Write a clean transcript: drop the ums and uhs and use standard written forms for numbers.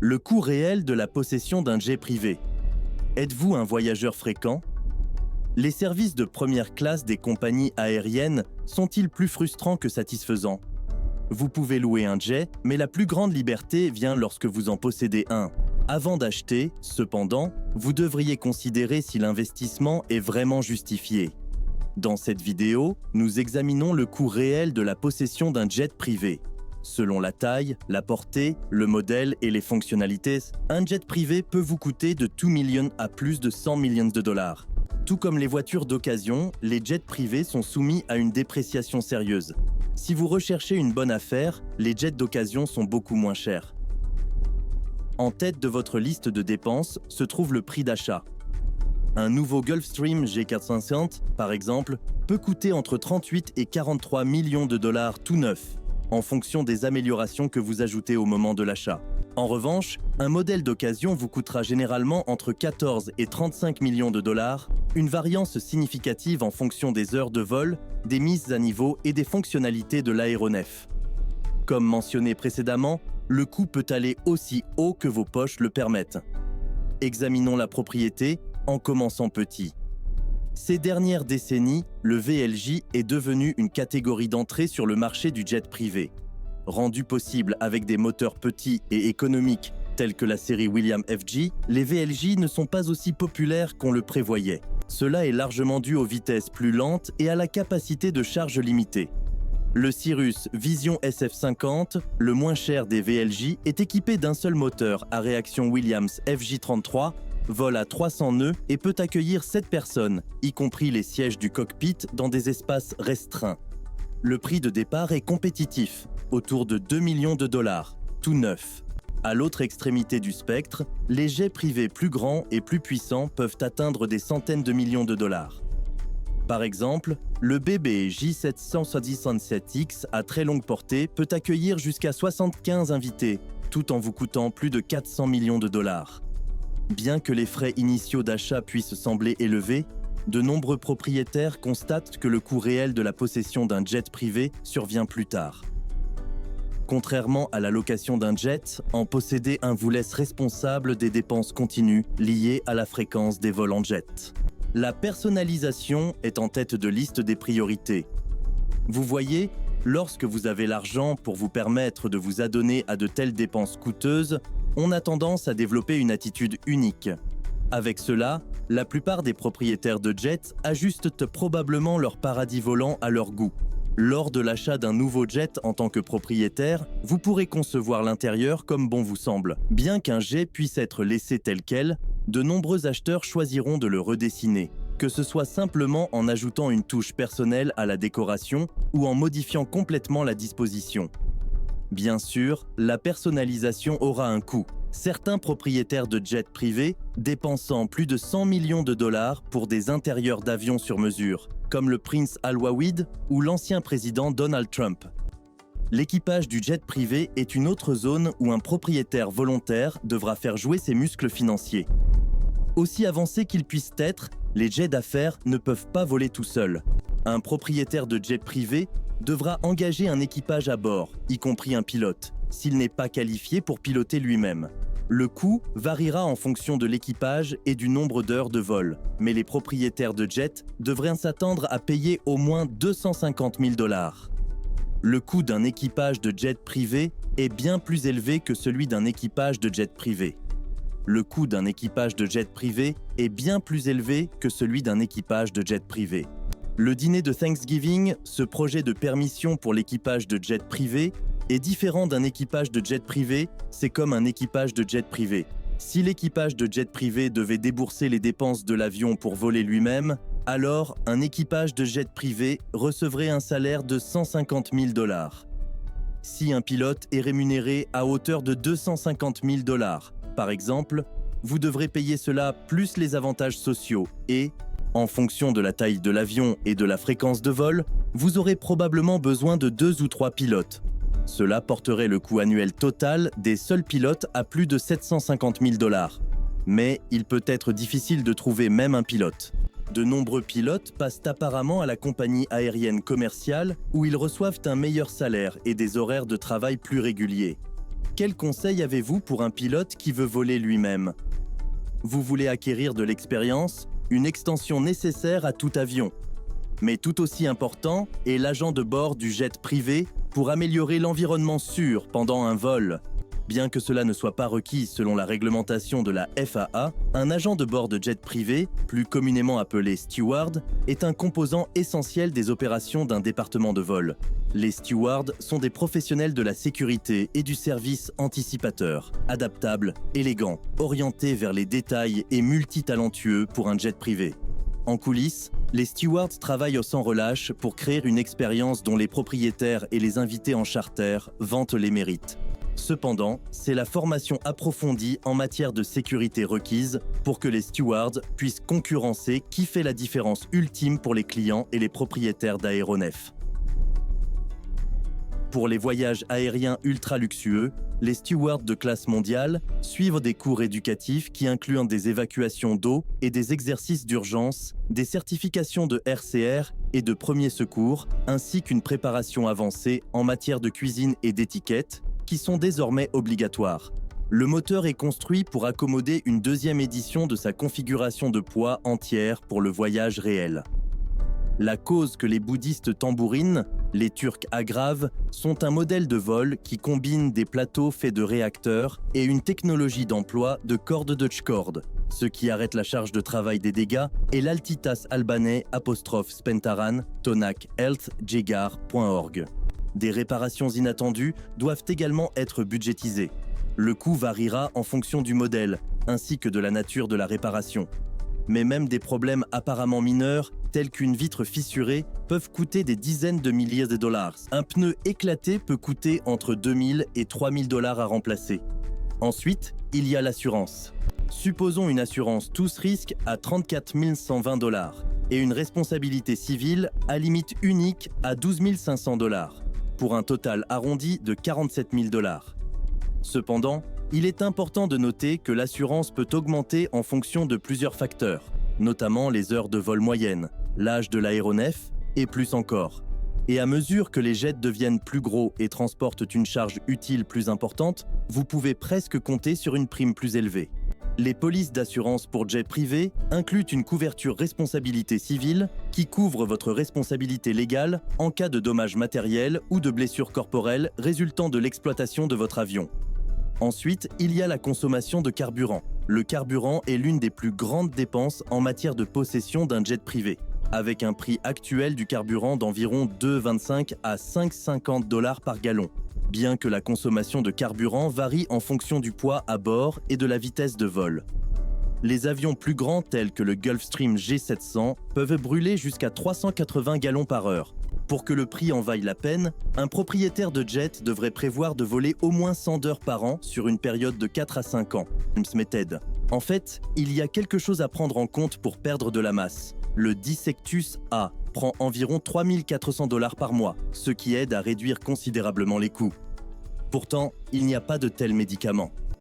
Le coût réel de la possession d'un jet privé. Êtes-vous un voyageur fréquent? Les services de première classe des compagnies aériennes sont-ils plus frustrants que satisfaisants? Vous pouvez louer un jet, mais la plus grande liberté vient lorsque vous en possédez un. Avant d'acheter, cependant, vous devriez considérer si l'investissement est vraiment justifié. Dans cette vidéo, nous examinons le coût réel de la possession d'un jet privé. Selon la taille, la portée, le modèle et les fonctionnalités, un jet privé peut vous coûter de 2 millions à plus de 100 millions de dollars. Tout comme les voitures d'occasion, les jets privés sont soumis à une dépréciation sérieuse. Si vous recherchez une bonne affaire, les jets d'occasion sont beaucoup moins chers. En tête de votre liste de dépenses se trouve le prix d'achat. Un nouveau Gulfstream G450, par exemple, peut coûter entre 38 et 43 millions de dollars tout neuf, en fonction des améliorations que vous ajoutez au moment de l'achat. En revanche, un modèle d'occasion vous coûtera généralement entre 14 et 35 millions de dollars, une variance significative en fonction des heures de vol, des mises à niveau et des fonctionnalités de l'aéronef. Comme mentionné précédemment, le coût peut aller aussi haut que vos poches le permettent. Examinons la propriété en commençant petit. Ces dernières décennies, le VLJ est devenu une catégorie d'entrée sur le marché du jet privé. Rendu possible avec des moteurs petits et économiques tels que la série Williams FJ, les VLJ ne sont pas aussi populaires qu'on le prévoyait. Cela est largement dû aux vitesses plus lentes et à la capacité de charge limitée. Le Cirrus Vision SF50, le moins cher des VLJ, est équipé d'un seul moteur à réaction Williams FJ33, vole à 300 nœuds et peut accueillir 7 personnes, y compris les sièges du cockpit, dans des espaces restreints. Le prix de départ est compétitif, autour de 2 millions de dollars, tout neuf. À l'autre extrémité du spectre, les jets privés plus grands et plus puissants peuvent atteindre des centaines de millions de dollars. Par exemple, le BB J767X à très longue portée peut accueillir jusqu'à 75 invités, tout en vous coûtant plus de 400 millions de dollars. Bien que les frais initiaux d'achat puissent sembler élevés, de nombreux propriétaires constatent que le coût réel de la possession d'un jet privé survient plus tard. Contrairement à la location d'un jet, en posséder un vous laisse responsable des dépenses continues liées à la fréquence des vols en jet. La personnalisation est en tête de liste des priorités. Vous voyez, lorsque vous avez l'argent pour vous permettre de vous adonner à de telles dépenses coûteuses, on a tendance à développer une attitude unique. Avec cela, la plupart des propriétaires de jets ajustent probablement leur paradis volant à leur goût. Lors de l'achat d'un nouveau jet en tant que propriétaire, vous pourrez concevoir l'intérieur comme bon vous semble. Bien qu'un jet puisse être laissé tel quel, de nombreux acheteurs choisiront de le redessiner, que ce soit simplement en ajoutant une touche personnelle à la décoration ou en modifiant complètement la disposition. Bien sûr, la personnalisation aura un coût. Certains propriétaires de jets privés dépensant plus de 100 millions de dollars pour des intérieurs d'avions sur mesure, comme le Prince Al-Waleed ou l'ancien président Donald Trump. L'équipage du jet privé est une autre zone où un propriétaire volontaire devra faire jouer ses muscles financiers. Aussi avancés qu'ils puissent être, les jets d'affaires ne peuvent pas voler tout seuls. Un propriétaire de jet privé devra engager un équipage à bord, y compris un pilote, s'il n'est pas qualifié pour piloter lui-même. Le coût variera en fonction de l'équipage et du nombre d'heures de vol, mais les propriétaires de jets devraient s'attendre à payer au moins 250 000 dollars. Le coût d'un équipage de jet privé est bien plus élevé que celui d'un équipage de jet privé. Le coût d'un équipage de jet privé est bien plus élevé que celui d'un équipage de jet privé. Le dîner de Thanksgiving, ce projet de permission pour l'équipage de jet privé, est différent d'un équipage de jet privé, c'est comme un équipage de jet privé. Si l'équipage de jet privé devait débourser les dépenses de l'avion pour voler lui-même, alors un équipage de jet privé recevrait un salaire de 150 000 dollars. Si un pilote est rémunéré à hauteur de 250 000 dollars, par exemple, vous devrez payer cela plus les avantages sociaux et, en fonction de la taille de l'avion et de la fréquence de vol, vous aurez probablement besoin de 2 ou 3 pilotes. Cela porterait le coût annuel total des seuls pilotes à plus de 750 000 dollars. Mais il peut être difficile de trouver même un pilote. De nombreux pilotes passent apparemment à la compagnie aérienne commerciale où ils reçoivent un meilleur salaire et des horaires de travail plus réguliers. Quel conseil avez-vous pour un pilote qui veut voler lui-même ? Vous voulez acquérir de l'expérience, une extension nécessaire à tout avion. Mais tout aussi important est l'agent de bord du jet privé pour améliorer l'environnement sûr pendant un vol. Bien que cela ne soit pas requis selon la réglementation de la FAA, un agent de bord de jet privé, plus communément appelé steward, est un composant essentiel des opérations d'un département de vol. Les stewards sont des professionnels de la sécurité et du service anticipateur, adaptables, élégants, orientés vers les détails et multitalentueux pour un jet privé. En coulisses, les stewards travaillent sans relâche pour créer une expérience dont les propriétaires et les invités en charter vantent les mérites. Cependant, c'est la formation approfondie en matière de sécurité requise pour que les stewards puissent concurrencer qui fait la différence ultime pour les clients et les propriétaires d'aéronefs. Pour les voyages aériens ultra luxueux, les stewards de classe mondiale suivent des cours éducatifs qui incluent des évacuations d'eau et des exercices d'urgence, des certifications de RCR et de premiers secours, ainsi qu'une préparation avancée en matière de cuisine et d'étiquette, qui sont désormais obligatoires. Le moteur est construit pour accommoder une deuxième édition de sa configuration de poids entière pour le voyage réel. La cause que les bouddhistes tambourinent, les Turcs aggravent, sont un modèle de vol qui combine des plateaux faits de réacteurs et une technologie d'emploi de cordes de Tchkord, ce qui arrête la charge de travail des dégâts, et l'Altitas albanais *Spentaran Tonak Health Jegar.org. Des réparations inattendues doivent également être budgétisées. Le coût variera en fonction du modèle, ainsi que de la nature de la réparation. Mais même des problèmes apparemment mineurs, tels qu'une vitre fissurée, peuvent coûter des dizaines de milliers de dollars. Un pneu éclaté peut coûter entre 2000 et 3000 dollars à remplacer. Ensuite, il y a l'assurance. Supposons une assurance tous risques à 34 120 dollars et une responsabilité civile à limite unique à 12 500 dollars. Pour un total arrondi de 47 000 dollars. Cependant, il est important de noter que l'assurance peut augmenter en fonction de plusieurs facteurs, notamment les heures de vol moyennes, l'âge de l'aéronef et plus encore. Et à mesure que les jets deviennent plus gros et transportent une charge utile plus importante, vous pouvez presque compter sur une prime plus élevée. Les polices d'assurance pour jets privés incluent une couverture responsabilité civile qui couvre votre responsabilité légale en cas de dommages matériels ou de blessures corporelles résultant de l'exploitation de votre avion. Ensuite, il y a la consommation de carburant. Le carburant est l'une des plus grandes dépenses en matière de possession d'un jet privé, avec un prix actuel du carburant d'environ 2,25 à 5,50 dollars par gallon. Bien que la consommation de carburant varie en fonction du poids à bord et de la vitesse de vol. Les avions plus grands tels que le Gulfstream G700 peuvent brûler jusqu'à 380 gallons par heure. Pour que le prix en vaille la peine, un propriétaire de jet devrait prévoir de voler au moins 100 heures par an sur une période de 4 à 5 ans. En fait, il y a quelque chose à prendre en compte pour perdre de la masse. Le Dissectus A prend environ 3 400 dollars par mois, ce qui aide à réduire considérablement les coûts. Pourtant, il n'y a pas de tel médicament.